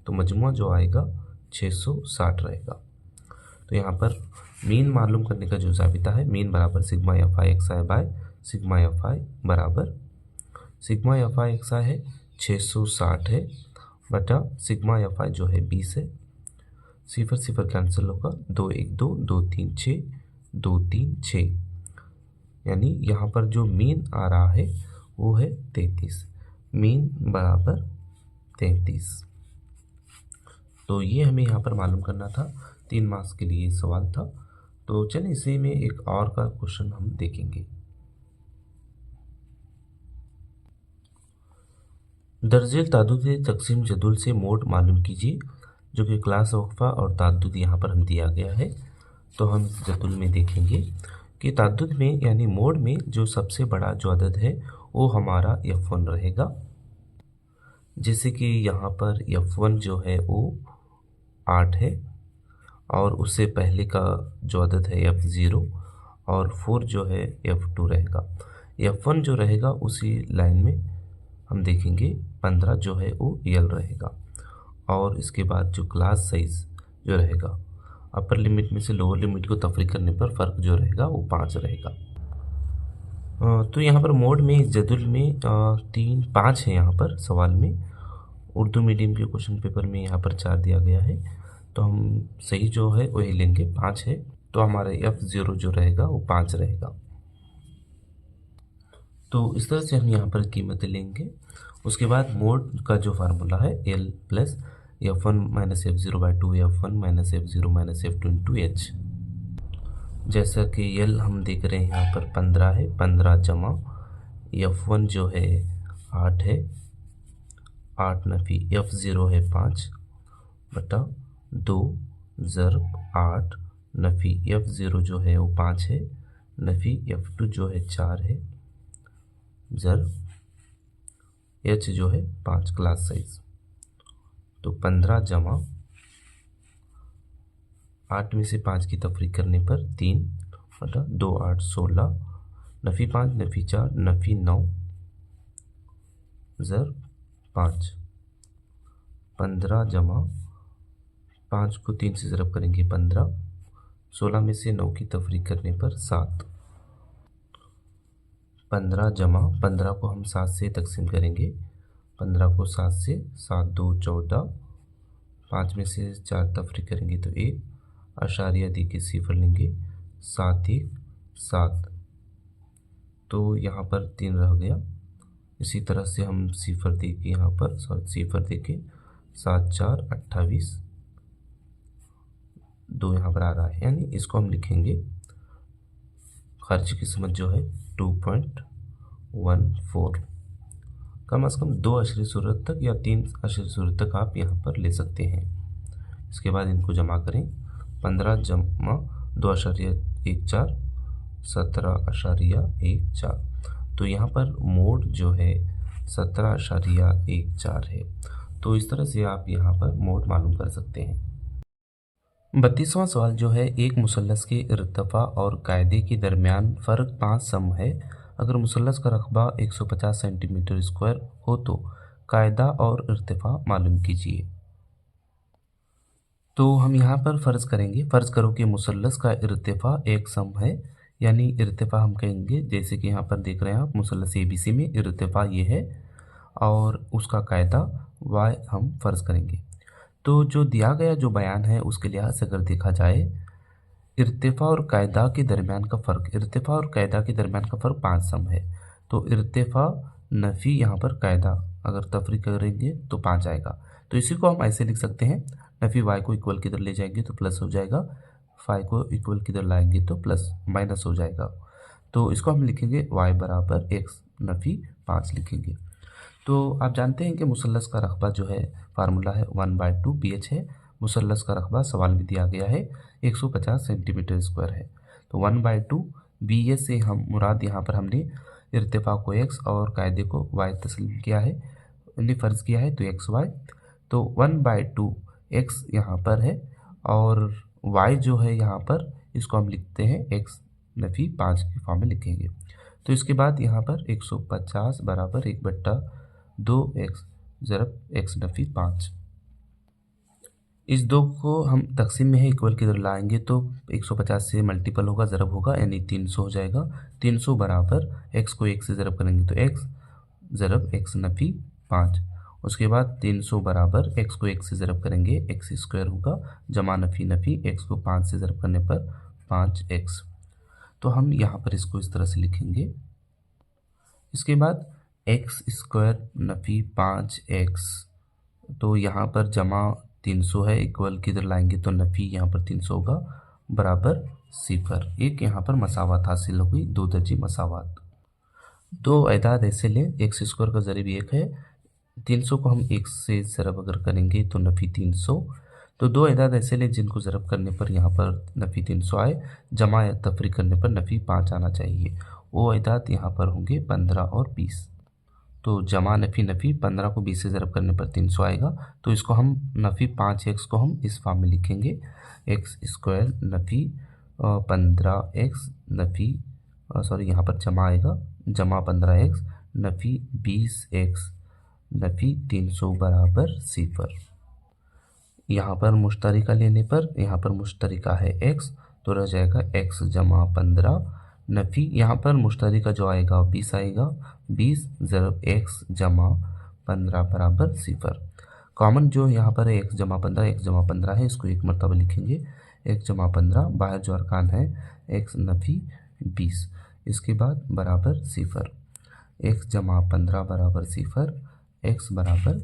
तो मजमुआ जो आएगा 660 रहेगा। तो यहाँ पर मीन मालूम करने का जो ज़ाबिता है, मीन बराबर sigma FI XI by sigma FI बराबर, सिग्मा एफआई एक्सआई है 660 है बटा सिग्मा एफआई जो है 20 है, 0 0 कैंसिल होगा, 2 1 2 2 3 6 2 3 6, यानी यहाँ पर जो मीन आ रहा है वो है 33, मीन बराबर 33। तो ये हमें यहाँ पर मालूम करना था, 3 मार्क्स के लिए सवाल था। तो चलिए इसी में एक और का क्वेश्चन हम देखेंगे। दर्जे ताद्दुदी तकसीम जदुल से मोड मालूम कीजिए, जो कि क्लास वक्फा और ताद्दुद यहाँ पर हम दिया गया है। तो हम इस जदुल में देखेंगे कि ताद्दुद में यानी मोड में जो सबसे बड़ा जो अदद है वो हमारा F1 रहेगा। जैसे कि यहाँ पर F1 जो है वो 8 है और उससे पहले का जो अदद है F0 और 4 जो है F2 रहेगा। F1 जो रहेगा उसी लाइन में हम देखेंगे 15 जो है वो यल रहेगा। और इसके बाद जो क्लास साइज जो रहेगा अपर लिमिट में से लोअर लिमिट को तफरीक करने पर फ़र्क जो रहेगा वो 5 रहेगा। तो यहाँ पर मोड में इस जदुल में 5 है यहाँ पर सवाल में। उर्दू मीडियम के क्वेश्चन पेपर में यहाँ पर 4 दिया गया है, तो हम सही जो है वही लेंगे, 5 है, तो हमारा F0 जो रहेगा वो 5 रहेगा। तो इस तरह से हम यहाँ पर कीमतें लेंगे। उसके बाद मोड का जो फार्मूला है L plus F1 minus F0/2 F1 minus F0 minus F2 into H। जैसा कि L हम देख रहे हैं यहाँ पर 15 है, 15 जमा F1 जो है 8 है, 8 नफी F0 है 5 बटा 2 ज़रब 8 नफी F0 जो है वो 5 है, नफी F2 जो है 4 है, ज़रब H जो है 5 क्लास साइज। तो 15 जमा 8 में से 5 की तफरीक करने पर 3 बटा 2 8 16 नफी 5 नफी 4 नफी 9 ज़रब 5। 15 जमा 5 को 3 से ज़रब करेंगे 15, 16 में से 9 की तफरीक करने पर 7। 15 जमा 15 को हम 7 से तकसीम करेंगे, 15 को 7 से 7 2 14, 5 में से 4 तफरीक करेंगे तो 1 अशारिया दी के सिफर लेंगे 7 1 7, तो यहाँ पर 3 रह गया। इसी तरह से हम सिफर दे के यहाँ पर सिफर दे के 7 4 28 2 यहाँ पर आ रहा है, यानी इसको हम लिखेंगे खर्च की समझ जो है 2.14। कम से कम 2 अशरी सूरत तक या 3 अशरी सूरत तक आप यहाँ पर ले सकते हैं। इसके बाद इनको जमा करें, 15 जमा 2.14 17.14, तो यहाँ पर मोड जो है 17.14 है। तो इस तरह से आप यहाँ पर मोड मालूम कर सकते हैं। 32वां सवाल जो है, एक मुसल्लस के इर्तिफा और कायदे के दरमियान फ़र्क 5 सम है। अगर मुसल्लस का रकबा 150 सेंटीमीटर स्क्वायर हो तो कायदा और इर्तिफा मालूम कीजिए। तो हम यहाँ पर फ़र्ज़ करेंगे, फ़र्ज़ करो कि मुसल्लस का इर्तिफा एक सम है, यानी इर्तिफा हम कहेंगे जैसे कि यहाँ पर देख रहे हैं आप मुसल्लस ABC में इर्तिफा ये है और उसका कायदा y हम फ़र्ज़ करेंगे। तो जो दिया गया जो बयान है उसके लिहाज से अगर देखा जाए, इर्तिफा और कायदा के दरमियान का फ़र्क, इर्तिफा और कायदा के दरमियान का फ़र्क 5 सम है। तो इर्तिफा नफ़ी यहाँ पर कायदा अगर तफरीक करेंगे तो 5 आएगा। तो इसी को हम ऐसे लिख सकते हैं, नफ़ी y को इक्वल किधर ले जाएंगे तो प्लस हो जाएगा, फाई को इक्वल किधर लाएंगे तो प्लस माइनस हो जाएगा। तो इसको हम लिखेंगे y बराबर x नफ़ी 5 लिखेंगे। तो आप जानते हैं कि मुसल्लस का रकबा जो है फार्मूला है 1/2 BH है। मुसल्लस का रकबा सवाल में दिया गया है 150 सेंटीमीटर स्क्वायर है। तो 1/2 BH से हम मुराद यहाँ पर हमने इर्तिफा को x और कायदे को y तस्लीम किया है, यानी फ़र्ज़ किया है तो xy। तो 1/2 x यहाँ पर है और y जो है यहाँ पर इसको हम लिखते हैं x नफ़ी 5 के फॉर्म में लिखेंगे। तो इसके बाद यहाँ पर 150 बराबर 1/2x ज़रब x नफ़ी 5। इस 2 को हम तकसीम में है इक्वल किधर लाएंगे तो 150 से मल्टीपल होगा, ज़रब होगा, यानी 300 हो जाएगा। 300 बराबर x को 1 से ज़रब करेंगे तो x ज़रब x नफ़ी 5। उसके बाद 300 बराबर x को 1 से ज़रब करेंगे x स्क्वायर होगा, जमा नफ़ी नफ़ी x को 5 से ज़रब करने पर 5x। तो हम यहाँ पर इसको इस तरह से लिखेंगे। इसके बाद x स्क्वायर नफ़ी 5x, तो यहाँ पर जमा 300 है, इक्वल किधर लाएंगे तो नफ़ी यहाँ पर 300 होगा, बराबर सिफर। एक यहाँ पर मसावत हासिल हो गई, 2 दर्जी मसावत। 2 एदाद ऐसे लें, x स्क्वायर का ज़रिब 1 है, 300 को हम 1 से ज़रब अगर करेंगे तो नफ़ी 300। तो 2 एदाद ऐसे लें जिनको ज़रब करने पर यहाँ पर नफ़ी 300 आए, जमा या तफरीक करने पर नफ़ी 5 आना चाहिए। वो एदाद यहाँ पर होंगे 15 और 20। तो जमा नफ़ी नफ़ी 15 को 20 से ज़रब करने पर 300 आएगा। तो इसको हम नफ़ी 5x को हम इस फॉर्म में लिखेंगे, एक्स स्क्वायर नफ़ी 15x नफ़ी सॉरी यहाँ पर जमा आएगा, जमा 15x नफ़ी 20x नफ़ी 300 बराबर 0। यहाँ पर मुश्तरिका लेने पर यहाँ पर मुश्तरिका है x, तो रह जाएगा x जमा 15 नफ़ी यहाँ पर मुश्तरिका जो आएगा 20 आएगा, 20 ज़रब x जमा 15 बराबर 0। कॉमन जो यहाँ पर है x जमा 15 है, इसको एक मरतबा लिखेंगे, x जमा 15 बाहर जो अरकान है x नफ़ी 20, इसके बाद बराबर 0, x जमा 15 बराबर 0, x बराबर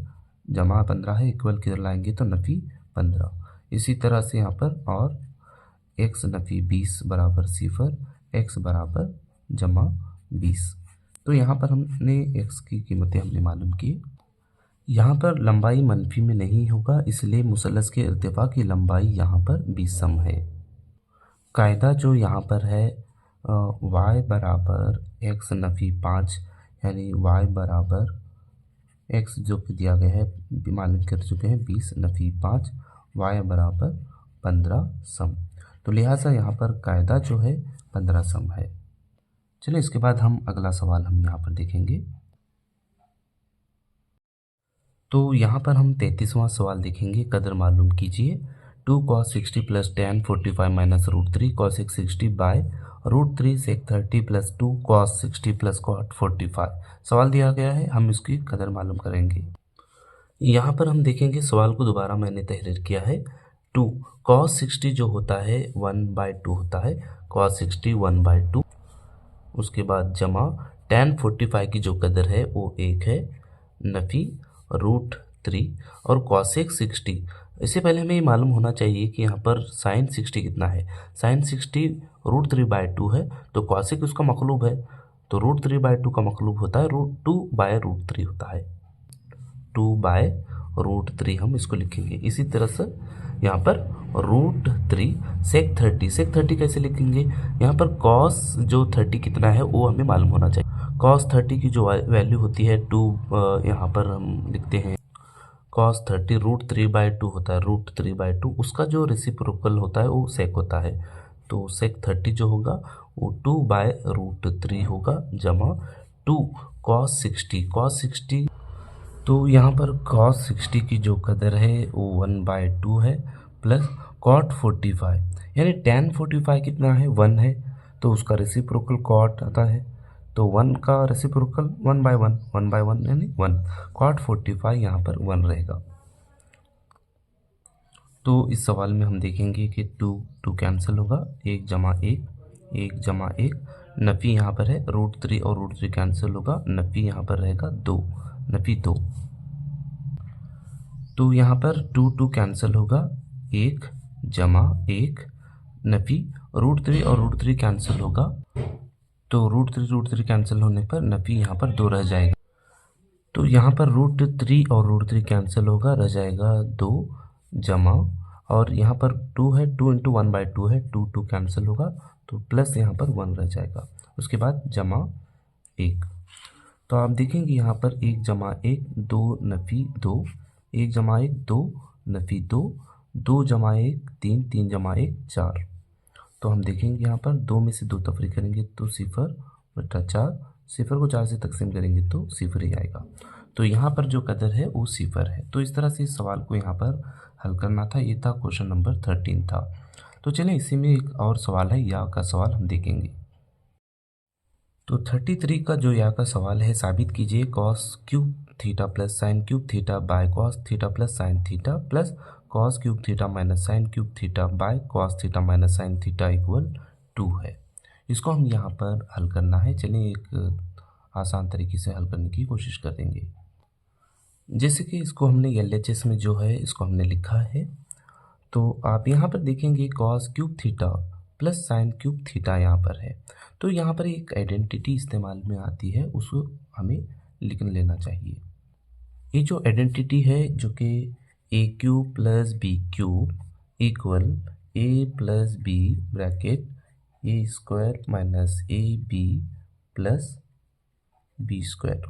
जमा 15 है, इक्वल किधर लाएंगे तो नफ़ी 15। इसी तरह से यहाँ पर और x नफ़ी 20 बराबर 0, x बराबर जमा 20। तो यहाँ पर हमने x की कीमतें हमने मालूम की। यहाँ पर लंबाई मनफी में नहीं होगा, इसलिए मुसल्लस के इर्तिफा की लंबाई यहाँ पर 20 सम है। कायदा जो यहाँ पर है y बराबर x नफ़ी 5, यानी y बराबर x जो कि दिया गया है मालूम कर चुके हैं 20 नफ़ी 5, y बराबर 15 सम। तो लिहाजा यहाँ पर कायदा जो है 15 सम है। चलिए इसके बाद हम अगला सवाल हम यहाँ पर देखेंगे। तो यहाँ पर हम 33वां सवाल देखेंगे। कदर मालूम कीजिए 2 cos 60 plus tan 45 minus √3 cos 60 by √3 sec 30 plus 2 cos 60 plus cot 45 सवाल दिया गया है, हम इसकी कदर मालूम करेंगे। यहाँ पर हम देखेंगे सवाल को दोबारा मैंने तहरीर किया है। 2 cos 60 जो होता है 1/2 होता है, cos 60 1/2, उसके बाद जमा tan 45 की जो कदर है वो 1 है नफ़ी √3 और cosec 60। इससे पहले हमें ये मालूम होना चाहिए कि यहाँ पर sin 60 कितना है। sin 60 √3/2 है, तो cosec उसका मखलूब है, तो √3/2 का मखलूब होता है √2/√3 होता है, 2/√3 हम इसको लिखेंगे। इसी तरह से यहाँ पर √3 sec 30 कैसे लिखेंगे। यहाँ पर cos जो 30 कितना है वो हमें मालूम होना चाहिए। cos 30 की जो वैल्यू होती है 2, यहाँ पर हम लिखते हैं cos 30 √3/2 होता है, √3/2 उसका जो रेसिप्रोकल होता है वो sec होता है, तो sec 30 जो होगा वो 2/√3 होगा जमा 2 cos 60 तो यहाँ पर cos 60 की जो कदर है वो 1/2 है प्लस cot 45, यानी tan 45 कितना है 1 है, तो उसका रेसिप्रोकल cot आता है, तो 1 का रेसिप्रोकल 1/1 यानी 1, cot 45 यहाँ पर 1 रहेगा। तो इस सवाल में हम देखेंगे कि 2 कैंसिल होगा, 1 जमा 1 नफ़ी यहाँ पर है √3 और √3 कैंसिल होगा, नफ़ी यहाँ पर रहेगा 2 नफ़ी 2, तो यहाँ पर 2 कैंसिल होगा, 1 जमा 1 नफ़ी √3 और √3 कैंसिल होगा, तो √3 कैंसिल होने पर नफ़ी यहाँ पर 2 रह जाएगा, तो यहाँ पर √3 और √3 कैंसिल होगा, रह जाएगा 2 जमा, और यहाँ पर 2 है, 2 × 1/2 है, 2 कैंसिल होगा, तो प्लस यहाँ पर 1 रह जाएगा, उसके बाद जमा 1। तो आप देखेंगे यहाँ पर 1 जमा 1 2 नफ़ी 2, 1 जमा 1 2 नफ़ी 2, 2 जमा 1 3, 3 जमा 1 4। तो हम देखेंगे यहाँ पर 2 में से 2 तफरी करेंगे तो 0/4, 0 को 4 से तकसीम करेंगे तो 0 ही आएगा, तो यहाँ पर जो कदर है वो 0 है। तो इस तरह से इस सवाल को यहाँ पर हल करना था। ये था क्वेश्चन नंबर 13 था। तो चलिए इसी में एक और सवाल है, या का सवाल हम देखेंगे। तो 33 का जो या का सवाल है, साबित कीजिए cos cube theta plus sine cube theta by cos theta plus sine theta plus cos cube theta minus sign cube theta by cos theta minus sine theta equal 2 है। इसको हम यहाँ पर हल करना है। चलिए एक आसान तरीके से हल करने की कोशिश करेंगे। जैसे कि इसको हमने LHS में जो है इसको हमने लिखा है, तो आप यहाँ पर देखेंगे cos cube theta plus sine cube theta यहाँ पर है, तो यहाँ पर एक आइडेंटिटी इस्तेमाल में आती है, उसको हमें लिख लेना चाहिए। ये जो आइडेंटिटी है जो कि A cube plus B cube equal A plus B bracket A square minus A B plus B square,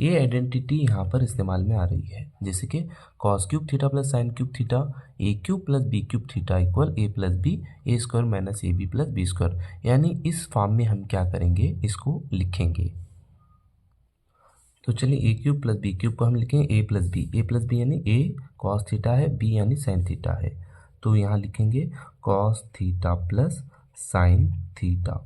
ये आइडेंटिटी यहाँ पर इस्तेमाल में आ रही है, जैसे कि cos cube theta plus sine cube theta A cube plus B cube theta equal A plus B A square minus A B plus B square. यानी इस फॉर्म में हम क्या करेंगे, इसको लिखेंगे। तो चलिए A cube plus B cube को हम लिखेंगे ए प्लस बी यानी ए कॉस थीटा है, बी यानी साइन थीटा है। तो यहाँ लिखेंगे cos theta plus sine theta.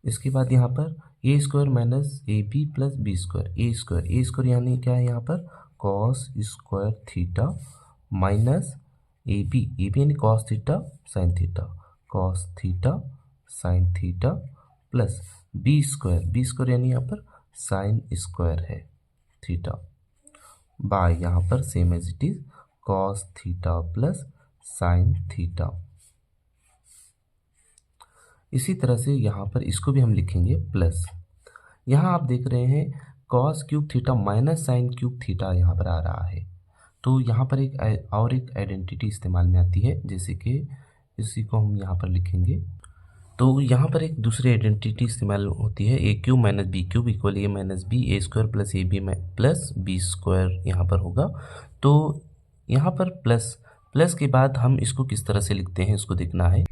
इसके बाद यहाँ पर A square minus A B plus B square, A square यानी क्या है यहाँ पर cos square theta minus A B यानी cos theta sine theta, cos theta sine theta plus B square यानी यहाँ पर साइन स्क्वायर है थीटा, बाय यहाँ पर same as it is cos theta plus sine theta. इसी तरह से यहाँ पर इसको भी हम लिखेंगे प्लस। यहाँ आप देख रहे हैं cos cube theta minus sign cube theta यहाँ पर आ रहा है। तो यहाँ पर एक आइडेंटिटी इस्तेमाल में आती है, जैसे कि इसी को हम यहाँ पर लिखेंगे। तो यहाँ पर एक दूसरी आइडेंटिटी इस्तेमाल होती है, A cube minus B cube equal A minus B A square plus A B plus B square यहाँ पर होगा। तो यहाँ पर प्लस के बाद हम इसको किस तरह से लिखते हैं इसको देखना है।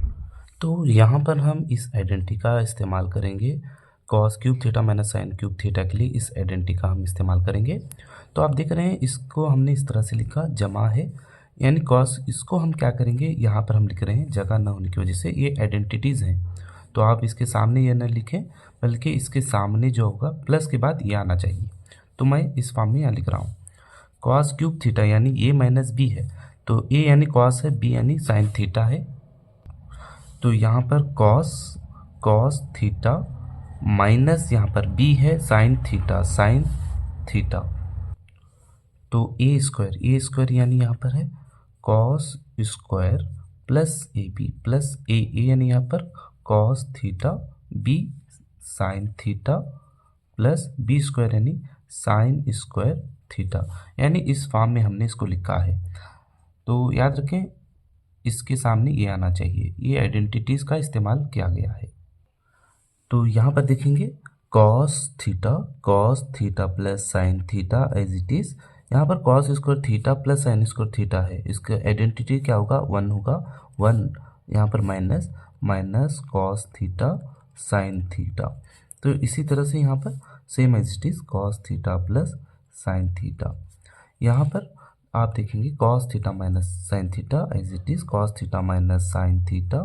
तो यहाँ पर हम इस आइडेंटिटी का इस्तेमाल करेंगे cos cube theta minus sign cube theta के लिए, इस आइडेंटिटी का हम इस्तेमाल करेंगे। तो आप देख रहे हैं इसको हमने इस तरह से लिखा, जमा है यानी कॉस, इसको हम क्या करेंगे यहाँ पर हम लिख रहे हैं जगह न होने की वजह से, ये आइडेंटिटीज़ हैं तो आप इसके सामने ये न लिखें, बल्कि इसके सामने जो होगा प्लस के बाद ये आना चाहिए। तो मैं इस फॉर्म में यहाँ लिख रहा हूँ कॉस क्यूब थीटा यानी ए माइनस बी है, तो ए यानी कॉस है, बी यानी साइन थीटा है। तो यहाँ पर कॉस थीटा माइनस यहाँ पर बी है साइन थीटा। तो ए स्क्वायर यानी यहाँ पर है cos square plus A B plus A यानी यहाँ पर cos theta B sine theta plus B square यानी साइन स्क्वायर थीटा। यानी इस फॉर्म में हमने इसको लिखा है। तो याद रखें इसके सामने ये आना चाहिए, ये आइडेंटिटीज़ का इस्तेमाल किया गया है। तो यहाँ पर देखेंगे cos theta plus sine theta as it is. यहाँ पर cos square theta plus sine square theta है, इसका आइडेंटिटी क्या होगा, 1 होगा। 1 यहाँ पर minus cos theta sine theta. तो इसी तरह से यहाँ पर same as it is cos theta plus sine theta. यहाँ पर आप देखेंगे cos theta minus sine theta as it is cos theta minus sine theta,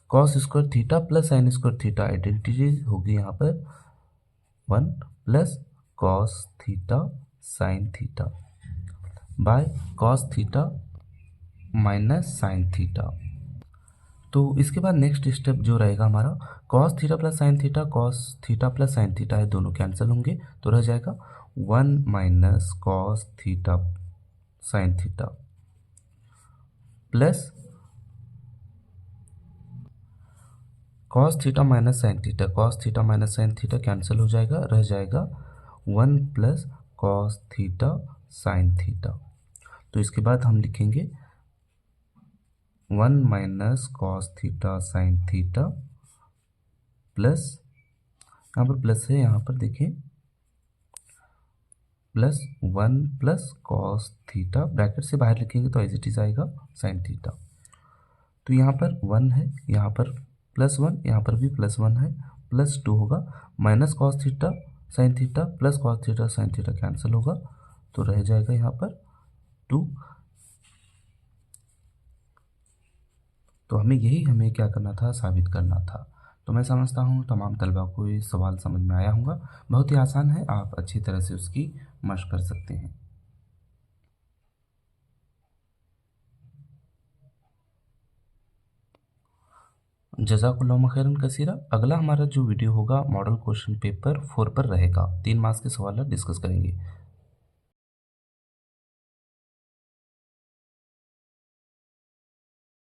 cos square theta plus sine square theta identity होगी यहाँ पर 1 plus cos theta sine theta by cos theta minus sine theta. तो इसके बाद next step जो रहेगा हमारा cos theta plus sine theta, cos theta plus sine theta है, दोनों कैंसिल होंगे तो रह जाएगा 1 minus cos theta sine theta plus cos theta minus sine theta, cos theta minus sine theta cancel हो जाएगा, रह जाएगा 1 plus cos theta sine theta. तो इसके बाद हम लिखेंगे 1 minus cos theta sine theta plus, यहाँ पर प्लस है, यहाँ पर देखें plus 1 plus cos theta, bracket से बाहर लिखेंगे तो एज इट इज आएगा साइन थीटा। तो यहाँ पर 1 है, यहाँ पर प्लस 1, यहाँ पर भी प्लस 1 है, प्लस 2 होगा, minus cos theta sine theta plus cos theta sine theta cancel होगा तो रह जाएगा यहाँ पर 2। तो हमें क्या करना था, साबित करना था। तो मैं समझता हूँ तमाम तलबा को ये सवाल समझ में आया होगा। बहुत ही आसान है, आप अच्छी तरह से उसकी मशक कर सकते हैं। जज़ाकुल्लाह खैरन कसीरा। अगला हमारा जो वीडियो होगा मॉडल क्वेश्चन पेपर 4 पर रहेगा, 3 मार्क्स के सवाल डिस्कस करेंगे।